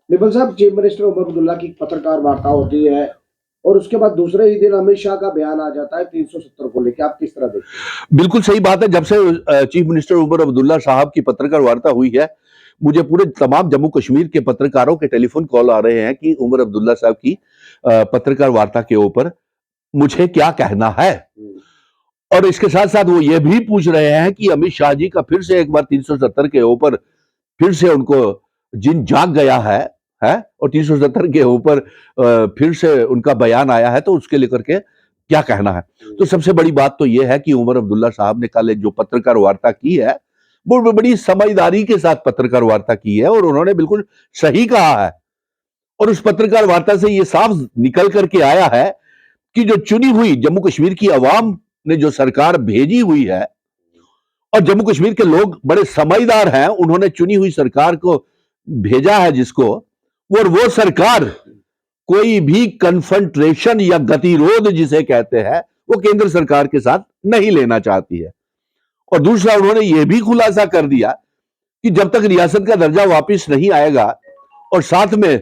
निर्मल साहब, chief minister Omar Abdullah की पत्रकार वार्ता होती है और उसके बाद दूसरे ही दिन अमित शाह का बयान आ जाता है 370 को लेके, आप किस तरह देखते हैं? बिल्कुल सही बात है। जब से चीफ मिनिस्टर उमर अब्दुल्ला साहब की पत्रकार वार्ता हुई है, मुझे पूरे तमाम जम्मू कश्मीर के पत्रकारों के टेलीफोन कॉल आ रहे हैं कि उमर अब्दुल्ला साहब की पत्रकार वार्ता के ऊपर मुझे क्या कहना है। और इसके साथ साथ वो ये भी पूछ रहे हैं कि अमित शाह जी का फिर से एक बार 370 के ऊपर फिर से उनको जिन जाग गया है और 370 के ऊपर फिर से उनका बयान आया है, तो उसके लेकर के क्या कहना है। तो सबसे बड़ी बात तो यह है कि उमर अब्दुल्ला साहब ने कल जो पत्रकार वार्ता की है, वो बड़ी समझदारी के साथ पत्रकार वार्ता की है और उन्होंने बिल्कुल सही कहा है। और उस पत्रकार वार्ता से यह साफ निकल करके आया है कि जो चुनी हुई जम्मू कश्मीर की आवाम ने जो सरकार भेजी हुई है, और जम्मू कश्मीर के लोग बड़े समझदार हैं, उन्होंने चुनी हुई सरकार को भेजा है जिसको, और वो सरकार कोई भी कन्फ्रंट्रेशन या गतिरोध जिसे कहते हैं, वो केंद्र सरकार के साथ नहीं लेना चाहती है। और दूसरा, उन्होंने यह भी खुलासा कर दिया कि जब तक रियासत का दर्जा वापस नहीं आएगा और साथ में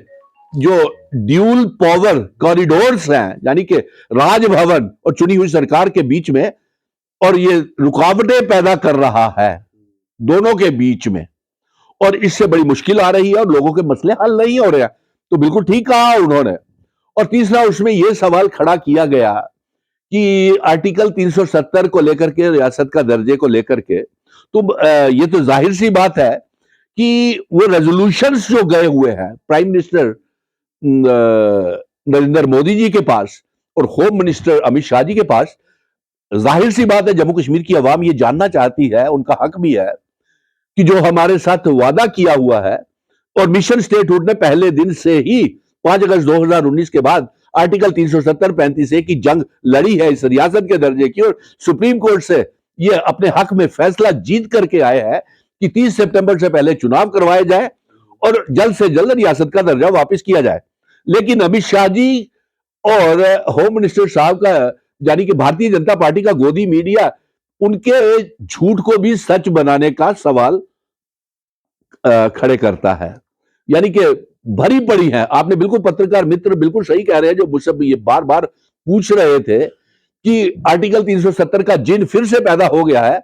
जो ड्यूल पावर कॉरिडोर्स हैं, यानी कि राजभवन और चुनी हुई सरकार के बीच में, और ये रुकावटें पैदा कर रहा है दोनों के बीच में, और इससे बड़ी मुश्किल आ रही है और लोगों के मसले हल नहीं हो रहे हैं। तो बिल्कुल ठीक कहा उन्होंने। और तीसरा, उसमें यह सवाल खड़ा किया गया कि आर्टिकल 370 को लेकर के, रियासत का दर्जे को लेकर के, तो ये तो जाहिर सी बात है कि वो रेजोल्यूशंस जो गए हुए हैं प्राइम मिनिस्टर नरेंद्र मोदी जी के पास और होम मिनिस्टर अमित शाह जी के पास, जाहिर सी बात है जम्मू कश्मीर की आवाम ये जानना चाहती है, उनका हक भी है, कि जो हमारे साथ वादा किया हुआ है, और मिशन स्टेटहुड ने पहले दिन से ही 5 अगस्त 2019 के बाद आर्टिकल 370-35 की जंग लड़ी है इस रियासत के दर्जे की, और सुप्रीम कोर्ट से ये अपने हक में फैसला जीत करके आए हैं कि 30 सितंबर से पहले चुनाव करवाए जाए और जल्द से जल्द रियासत का दर्जा वापस किया जाए। लेकिन अमित शाह जी और होम मिनिस्टर साहब का, यानी कि भारतीय जनता पार्टी का गोदी मीडिया, उनके झूठ को भी सच बनाने का सवाल खड़े करता है। यानी कि भरी पड़ी है। आपने बिल्कुल, पत्रकार मित्र बिल्कुल सही कह रहे हैं जो मुझसे ये बार बार पूछ रहे थे कि आर्टिकल 370 का जिन फिर से पैदा हो गया है,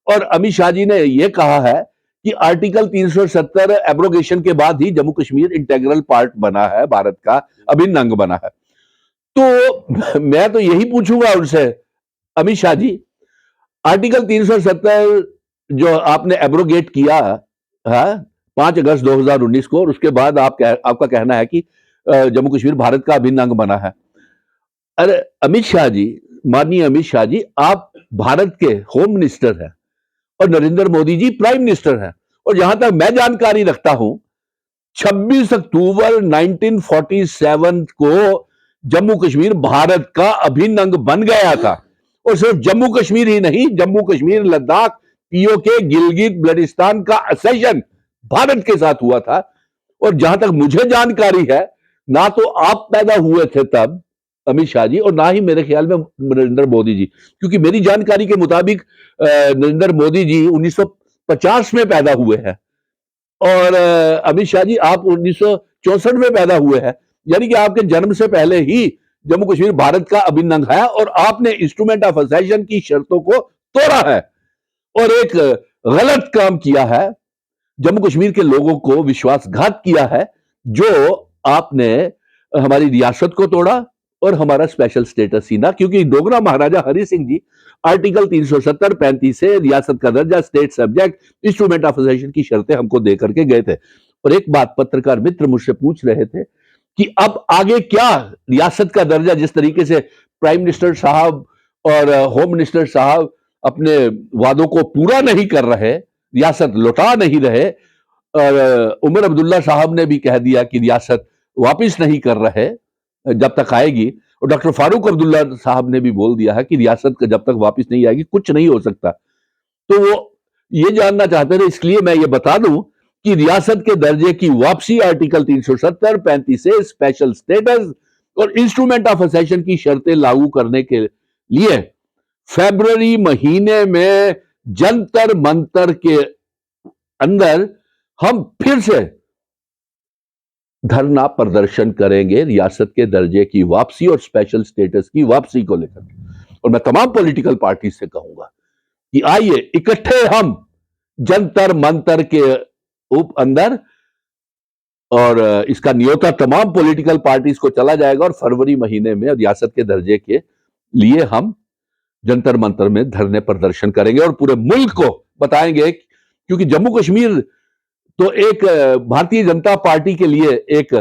और अमित शाह जी ने यह कहा है कि आर्टिकल 370 एब्रोगेशन के बाद ही जम्मू कश्मीर इंटेग्रल पार्ट बना है, भारत का अभिन्न अंग बना है। तो मैं तो यही पूछूंगा उनसे, अमित शाह जी, आर्टिकल 370 जो आपने एब्रोगेट किया है 5 अगस्त 2019 को, और उसके बाद आपका कहना है कि जम्मू कश्मीर भारत का अभिन्न अंग बना है। अरे अमित शाह जी, माननीय अमित शाह जी, आप भारत के होम मिनिस्टर हैं और नरेंद्र मोदी जी प्राइम मिनिस्टर हैं, और जहां तक मैं जानकारी रखता हूं, 26 अक्टूबर 1947 को जम्मू कश्मीर भारत का अभिन्न अंग बन गया था। और सिर्फ जम्मू कश्मीर ही नहीं, जम्मू कश्मीर, लद्दाख, पीओके, गिलगित बल्टिस्तान का असेशन भारत के साथ हुआ था। और जहां तक मुझे जानकारी है, ना तो आप पैदा हुए थे तब, अमित शाह जी, और ना ही मेरे ख्याल में नरेंद्र मोदी जी, क्योंकि मेरी जानकारी के मुताबिक नरेंद्र मोदी जी 1950 में पैदा हुए हैं, और अमित शाह जी आप 1964 में पैदा हुए हैं। यानी कि आपके जन्म से पहले ही जम्मू कश्मीर भारत का अभिन्न अंग है, और आपने इंस्ट्रूमेंट ऑफ असेशन की शर्तों को तोड़ा है और एक गलत काम किया है, जम्मू कश्मीर के लोगों को विश्वासघात किया है, जो आपने हमारी रियासत को तोड़ा और हमारा स्पेशल स्टेटस सीना, क्योंकि डोगरा महाराजा हरि सिंह जी आर्टिकल 370-35 से रियासत का दर्जा, स्टेट सब्जेक्ट, इंस्ट्रूमेंट ऑफ असेशन की शर्तें हमको दे करके गए थे। और एक बात पत्रकार मित्र मुझसे पूछ रहे थे कि अब आगे क्या, रियासत का दर्जा जिस तरीके से प्राइम मिनिस्टर साहब और होम मिनिस्टर साहब अपने वादों को पूरा नहीं कर रहे, रियासत लौटा नहीं रहे, और उमर अब्दुल्ला साहब ने भी कह दिया कि रियासत वापस नहीं कर रहे जब तक आएगी, और डॉक्टर फारूक अब्दुल्ला साहब ने भी बोल दिया है कि रियासत का जब तक वापस नहीं आएगी कुछ नहीं हो सकता। तो वो ये जानना चाहते थे, इसलिए मैं ये बता दूं कि रियासत के दर्जे की वापसी आर्टिकल 370-35 से स्पेशल स्टेटस और इंस्ट्रूमेंट ऑफ असेशन की शर्तें लागू करने के लिए फरवरी महीने में जंतर मंतर के अंदर हम फिर से धरना प्रदर्शन करेंगे रियासत के दर्जे की वापसी और स्पेशल स्टेटस की वापसी को लेकर। और मैं तमाम पॉलिटिकल पार्टी से कहूंगा कि आइए इकट्ठे हम जंतर मंतर के अंदर, और इसका न्योता तमाम पॉलिटिकल पार्टीज को चला जाएगा और फरवरी महीने में रियासत के दर्जे के लिए हम जंतर मंतर में धरने प्रदर्शन करेंगे और पूरे मुल्क को बताएंगे, क्योंकि जम्मू कश्मीर तो एक भारतीय जनता पार्टी के लिए एक